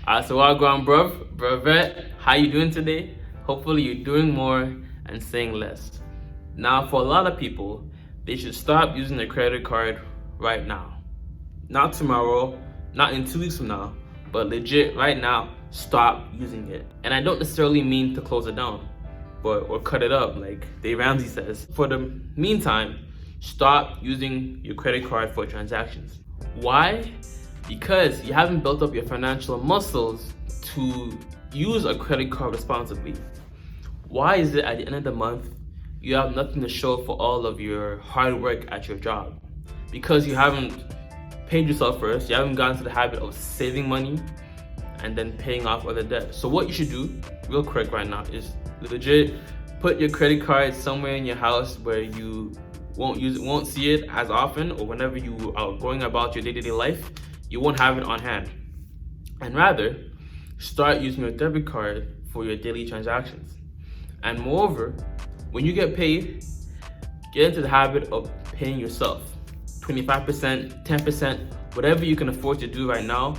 So welcome, bruv, how you doing today? Hopefully you're doing more and saying less. Now, for a lot of people, they should stop using their credit card right now. Not tomorrow, not in 2 weeks from now, but legit right now, stop using it. And I don't necessarily mean to close it down, or cut it up like Dave Ramsey says. For the meantime, stop using your credit card for transactions. Why? Because you haven't built up your financial muscles to use a credit card responsibly. Why is it at the end of the month you have nothing to show for all of your hard work at your job? Because you haven't paid yourself first, you haven't gotten to the habit of saving money and then paying off other debt. So what you should do, real quick right now, is legit put your credit card somewhere in your house where you won't see it as often, or whenever you are going about your day-to-day life, you won't have it on hand. And rather, start using your debit card for your daily transactions. And moreover, when you get paid, get into the habit of paying yourself. 25%, 10%, whatever you can afford to do right now,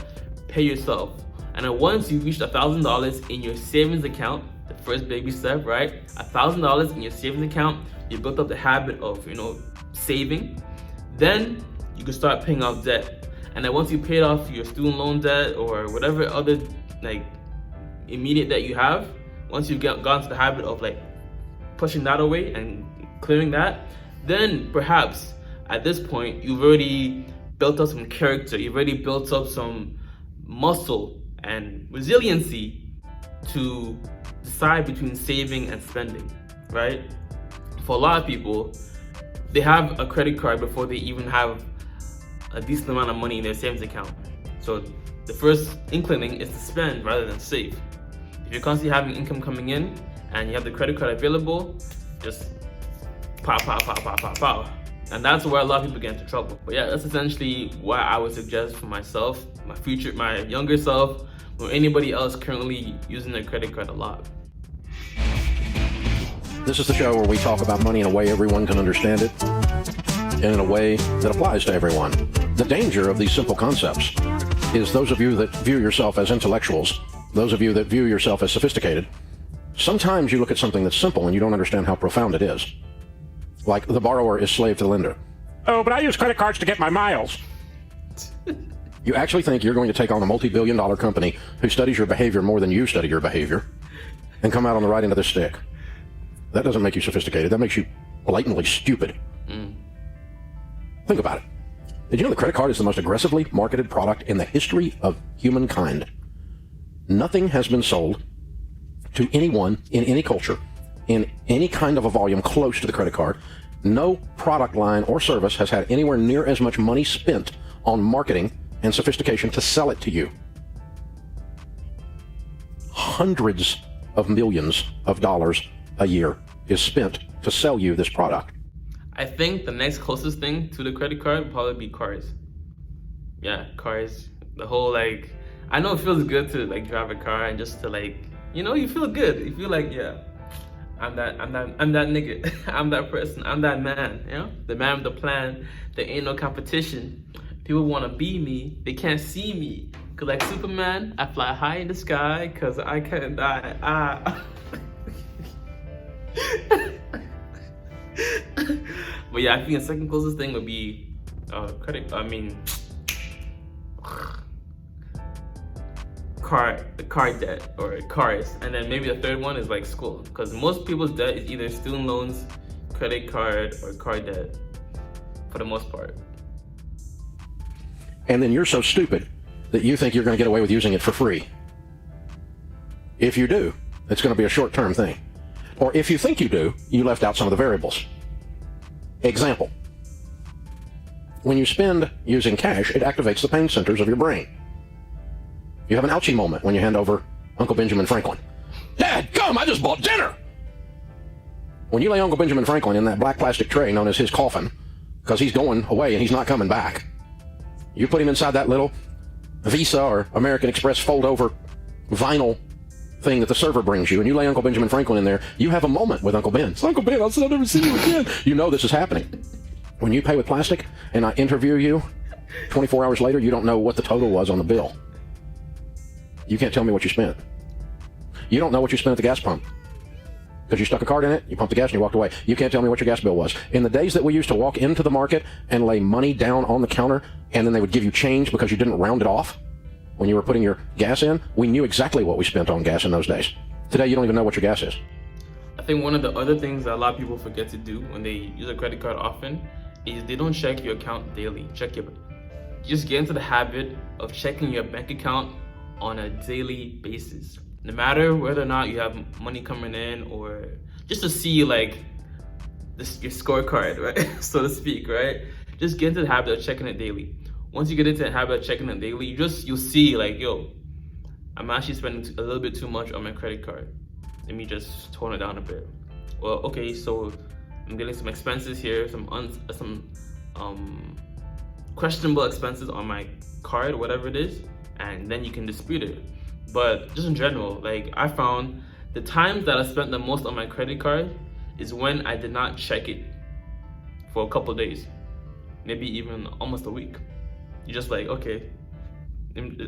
pay yourself. And then once you reach $1,000 in your savings account, the first baby step, right? $1,000 in your savings account, you built up the habit of, saving. Then you can start paying off debt. And then once you paid off your student loan debt or whatever other immediate debt you have, once you've gone to the habit of pushing that away and clearing that, then perhaps at this point you've already built up some character, you've already built up some muscle and resiliency to decide between saving and spending, right? For a lot of people, they have a credit card before they even have a decent amount of money in their savings account. So the first inclining is to spend rather than save. If you're constantly having income coming in and you have the credit card available, just pow. And that's where a lot of people get into trouble. But yeah, that's essentially what I would suggest for myself, my younger self, or anybody else currently using their credit card a lot. This is the show where we talk about money in a way everyone can understand it, and in a way that applies to everyone. The danger of these simple concepts is those of you that view yourself as intellectuals, those of you that view yourself as sophisticated, sometimes you look at something that's simple and you don't understand how profound it is. Like the borrower is slave to the lender. Oh, but I use credit cards to get my miles. You actually think you're going to take on a multi-billion-dollar company who studies your behavior more than you study your behavior and come out on the right end of the stick. That doesn't make you sophisticated. That makes you blatantly stupid. Think about it. Did you know the credit card is the most aggressively marketed product in the history of humankind? Nothing has been sold to anyone in any culture in any kind of a volume close to the credit card. No product line or service has had anywhere near as much money spent on marketing and sophistication to sell it to you. Hundreds of millions of dollars a year is spent to sell you this product. I think the next closest thing to the credit card would probably be cars. Yeah, cars. The whole I know it feels good to drive a car and just to you feel good. You feel yeah, I'm that nigga. I'm that person. I'm that man. The man with the plan. There ain't no competition. People want to be me. They can't see me. Cause like Superman, I fly high in the sky. Cause I can't die. But yeah, I think the second closest thing would be car debt or cars, and then maybe the third one is school, because most people's debt is either student loans, credit card, or car debt for the most part. And then you're so stupid that you think you're going to get away with using it for free. If you do, it's going to be a short-term thing. Or if you think you do, you left out some of the variables. Example. When you spend using cash, it activates the pain centers of your brain. You have an ouchie moment when you hand over Uncle Benjamin Franklin. Dad, come, I just bought dinner! When you lay Uncle Benjamin Franklin in that black plastic tray known as his coffin, because he's going away and he's not coming back, you put him inside that little Visa or American Express fold-over vinyl thing that the server brings you, and you lay Uncle Benjamin Franklin in there, you have a moment with Uncle Ben. It's Uncle Ben, I'll never see you again. You know this is happening. When you pay with plastic and I interview you, 24 hours later, you don't know what the total was on the bill. You can't tell me what you spent. You don't know what you spent at the gas pump because you stuck a card in it, you pumped the gas, and you walked away. You can't tell me what your gas bill was. In the days that we used to walk into the market and lay money down on the counter, and then they would give you change because you didn't round it off when you were putting your gas in, we knew exactly what we spent on gas in those days. Today, you don't even know what your gas is. I think one of the other things that a lot of people forget to do when they use a credit card often is they don't check your account daily. Just get into the habit of checking your bank account on a daily basis. No matter whether or not you have money coming in, or just to see like your scorecard, right? So to speak, right? Just get into the habit of checking it daily. Once you get into the habit of checking it daily, you'll see like, yo, I'm actually spending a little bit too much on my credit card. Let me just tone it down a bit. Well, okay, so I'm getting some expenses here, some questionable expenses on my card, whatever it is, and then you can dispute it. But just in general, like I found the times that I spent the most on my credit card is when I did not check it for a couple of days, maybe even almost a week. You're just like, okay,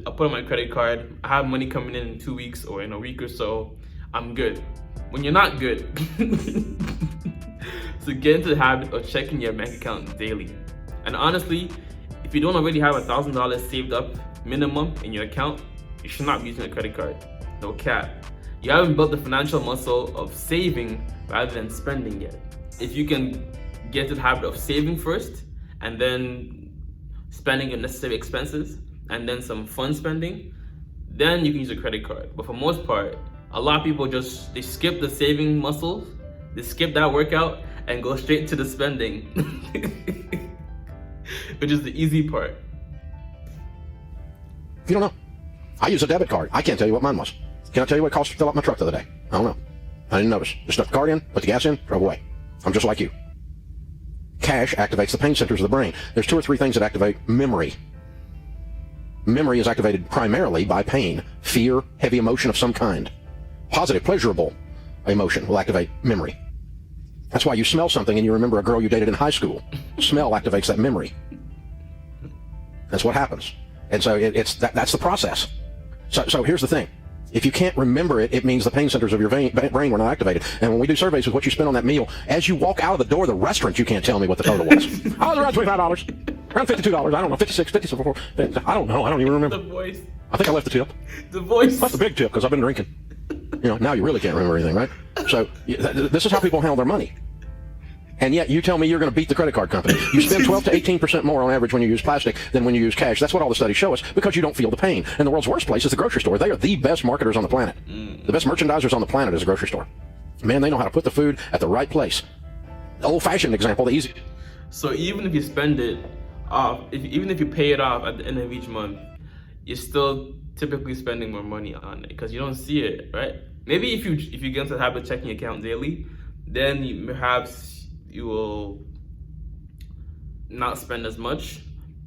I'll put on my credit card, I have money coming in 2 weeks or in a week or so, I'm good. When you're not good. So get into the habit of checking your bank account daily. And honestly, if you don't already have $1,000 saved up minimum in your account, you should not be using a credit card. No cap. You haven't built the financial muscle of saving rather than spending yet. If you can get to the habit of saving first and then spending your necessary expenses and then some fun spending, then you can use a credit card. But for most part, a lot of people they skip the saving muscles, they skip that workout and go straight to the spending, which is the easy part. You don't know. I use a debit card. I can't tell you what mine was. Can I tell you what it cost to fill up my truck the other day? I don't know. I didn't notice. Just stuck the card in, put the gas in, drove away. I'm just like you. Cash activates the pain centers of the brain. There's 2 or 3 things that activate memory. Memory is activated primarily by pain, fear, heavy emotion of some kind. Positive, pleasurable emotion will activate memory. That's why you smell something and you remember a girl you dated in high school. Smell activates that memory. That's what happens. And so that's the process. So here's the thing. If you can't remember it, it means the pain centers of your brain were not activated. And when we do surveys with what you spent on that meal, as you walk out of the door of the restaurant, you can't tell me what the total was. I was around $25, around $52. I don't know, 56, 54. I don't know. I don't even remember. The voice. I think I left the tip. The voice. That's the big tip because I've been drinking. Now you really can't remember anything, right? So this is how people handle their money. And yet you tell me you're going to beat the credit card company. You spend 12 to 18% more on average when you use plastic than when you use cash. That's what all the studies show us because you don't feel the pain. And the world's worst place is the grocery store. They are the best marketers on the planet. The best merchandisers on the planet is a grocery store. Man, they know how to put the food at the right place. The old-fashioned example, the easy. So even if you spend it off, even if you pay it off at the end of each month, you're still typically spending more money on it because you don't see it, right? Maybe if you get into the habit of checking your account daily, then perhaps you will not spend as much.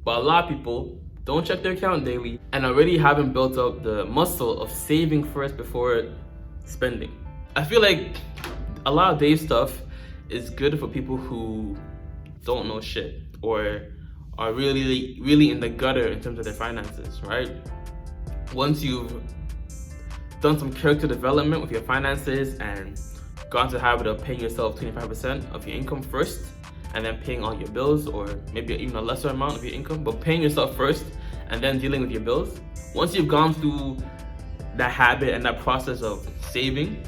But a lot of people don't check their account daily and already haven't built up the muscle of saving first before spending. I feel like a lot of Dave's stuff is good for people who don't know shit or are really in the gutter in terms of their finances, right? Once you've done some character development with your finances and gone to the habit of paying yourself 25% of your income first and then paying all your bills, or maybe even a lesser amount of your income, but paying yourself first and then dealing with your bills. Once you've gone through that habit and that process of saving,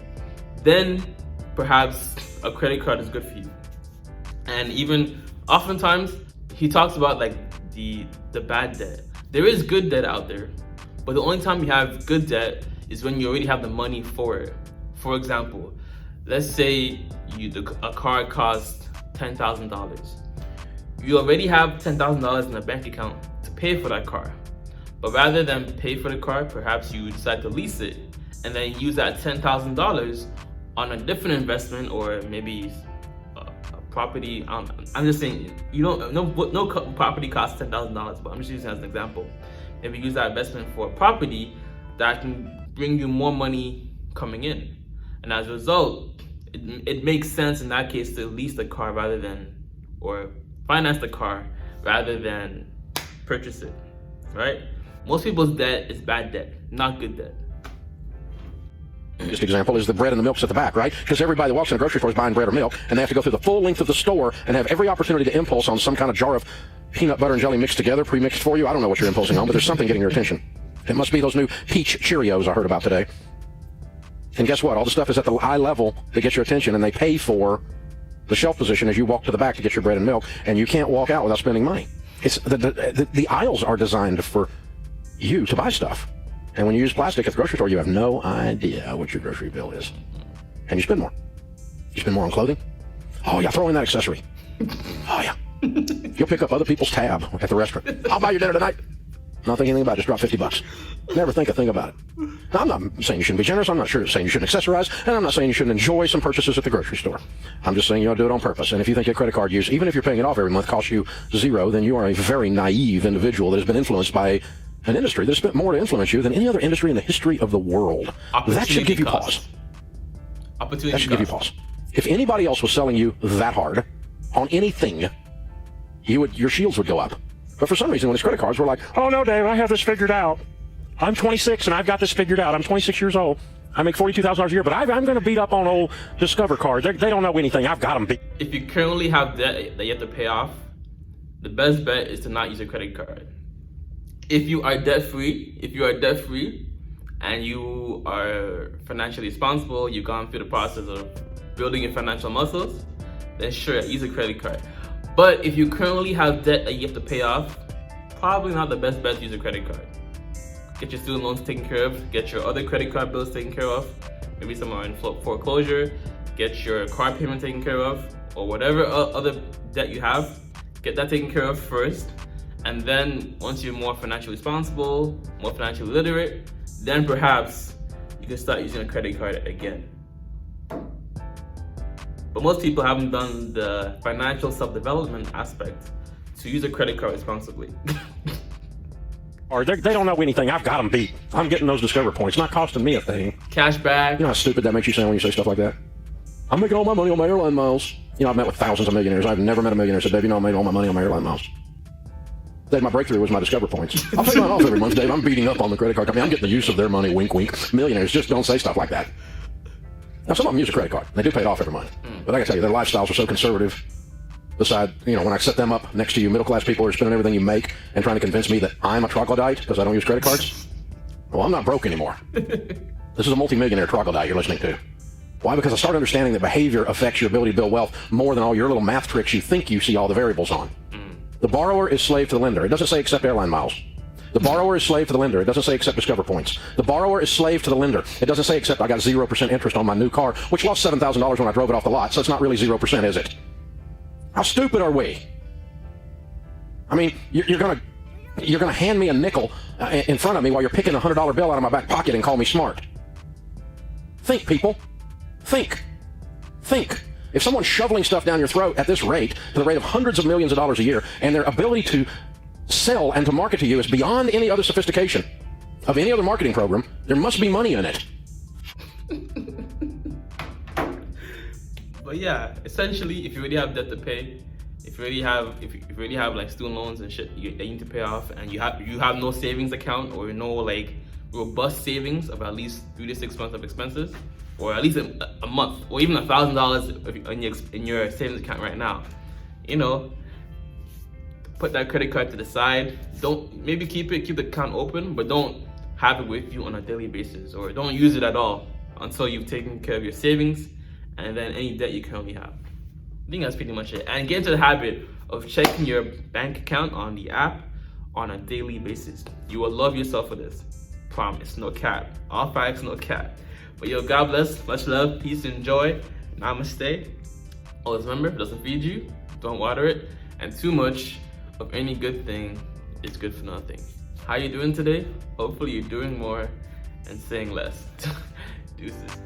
then perhaps a credit card is good for you. And even oftentimes he talks about like the bad debt. There is good debt out there, but the only time you have good debt is when you already have the money for it. For example, let's say a car costs $10,000. You already have $10,000 in a bank account to pay for that car. But rather than pay for the car, perhaps you decide to lease it and then use that $10,000 on a different investment, or maybe a property. I'm just saying, no property costs $10,000, but I'm just using it as an example. Maybe use that investment for a property that can bring you more money coming in. And as a result, it makes sense in that case to lease the car or finance the car rather than purchase it, right? Most people's debt is bad debt, not good debt. Just example is the bread and the milk's at the back, right? Because everybody that walks in a grocery store is buying bread or milk, and they have to go through the full length of the store and have every opportunity to impulse on some kind of jar of peanut butter and jelly mixed together, pre-mixed for you. I don't know what you're impulsing on, but there's something getting your attention. It must be those new peach Cheerios I heard about today. And guess what? All the stuff is at the eye level that gets your attention, and they pay for the shelf position as you walk to the back to get your bread and milk, and you can't walk out without spending money. It's the aisles are designed for you to buy stuff. And when you use plastic at the grocery store, you have no idea what your grocery bill is. And you spend more. You spend more on clothing. Oh, yeah, throw in that accessory. Oh, yeah. You'll pick up other people's tab at the restaurant. I'll buy your dinner tonight. Not think anything about it. Just drop $50. Never think a thing about it. Now, I'm not saying you shouldn't be generous. I'm not saying you shouldn't accessorize. And I'm not saying you shouldn't enjoy some purchases at the grocery store. I'm just saying you ought to do it on purpose. And if you think your credit card use, even if you're paying it off every month, costs you $0, then you are a very naive individual that has been influenced by an industry that has spent more to influence you than any other industry in the history of the world. That should give you pause. That should give you pause. If anybody else was selling you that hard on anything, your shields would go up. But for some reason, when it's credit cards, we're like, Oh no, Dave, I have this figured out. I'm 26 and I've got this figured out. I'm 26 years old. I make $42,000 a year, but I'm going to beat up on old Discover cards. They don't know anything. I've got them beat. If you currently have debt that you have to pay off, the best bet is to not use a credit card. If you are debt-free, and you are financially responsible, you've gone through the process of building your financial muscles, then sure, use a credit card. But if you currently have debt that you have to pay off, probably not the best bet to use a credit card. Get your student loans taken care of, get your other credit card bills taken care of, maybe some are in foreclosure, get your car payment taken care of, or whatever other debt you have, get that taken care of first. And then once you're more financially responsible, more financially literate, then perhaps you can start using a credit card again. But most people haven't done the financial self-development aspect to use a credit card responsibly. Or they don't know anything. I've got them beat. I'm getting those Discover points. Not costing me a thing. Cash back. You know how stupid that makes you sound when you say stuff like that? I'm making all my money on my airline miles. You know, I've met with thousands of millionaires. I've never met a millionaire who said, Dave, you know, I made all my money on my airline miles. Dave, my breakthrough was my Discover points. I'll pay mine off every month, Dave. I'm beating up on the credit card company. I'm getting the use of their money, wink, wink. Millionaires just don't say stuff like that. Now, some of them use a credit card. They do pay it off every month. But I gotta tell you, their lifestyles are so conservative. Beside, you know, when I set them up next to you, middle-class people who are spending everything you make and trying to convince me that I'm a troglodyte because I don't use credit cards, well, I'm not broke anymore. This is a multimillionaire troglodyte you're listening to. Why? Because I started understanding that behavior affects your ability to build wealth more than all your little math tricks you think you see all the variables on. The borrower is slave to the lender. It doesn't say except airline miles. The borrower is slave to the lender. It doesn't say except Discover points. The borrower is slave to the lender. It doesn't say except I got 0% interest on my new car, which lost $7,000 when I drove it off the lot, so it's not really 0%, is it? How stupid are we? I mean, you're gonna hand me a nickel in front of me while you're picking a $100 bill out of my back pocket and call me smart. Think, people. Think. If someone's shoveling stuff down your throat at this rate, to the rate of hundreds of millions of dollars a year, and their ability to sell and to market to you is beyond any other sophistication of any other marketing program, there must be money in it. But yeah, essentially, if you already have debt to pay, if you already have like student loans and shit that you need to pay off, and you have no savings account or no like robust savings of at least 3 to 6 months of expenses, or at least a month, or even $1,000 in your savings account right now, you know, put that credit card to the side. Don't maybe keep the account open, but don't have it with you on a daily basis, or don't use it at all until you've taken care of your savings and then any debt you currently have. I think that's pretty much it. And get into the habit of checking your bank account on the app on a daily basis. You will love yourself for this. Promise, no cap. All facts, no cap. But yo, God bless, much love, peace, and joy. Namaste. Always remember, if it doesn't feed you, don't water it. And too much of any good thing is good for nothing. How you doing today? Hopefully you're doing more and saying less. Deuces.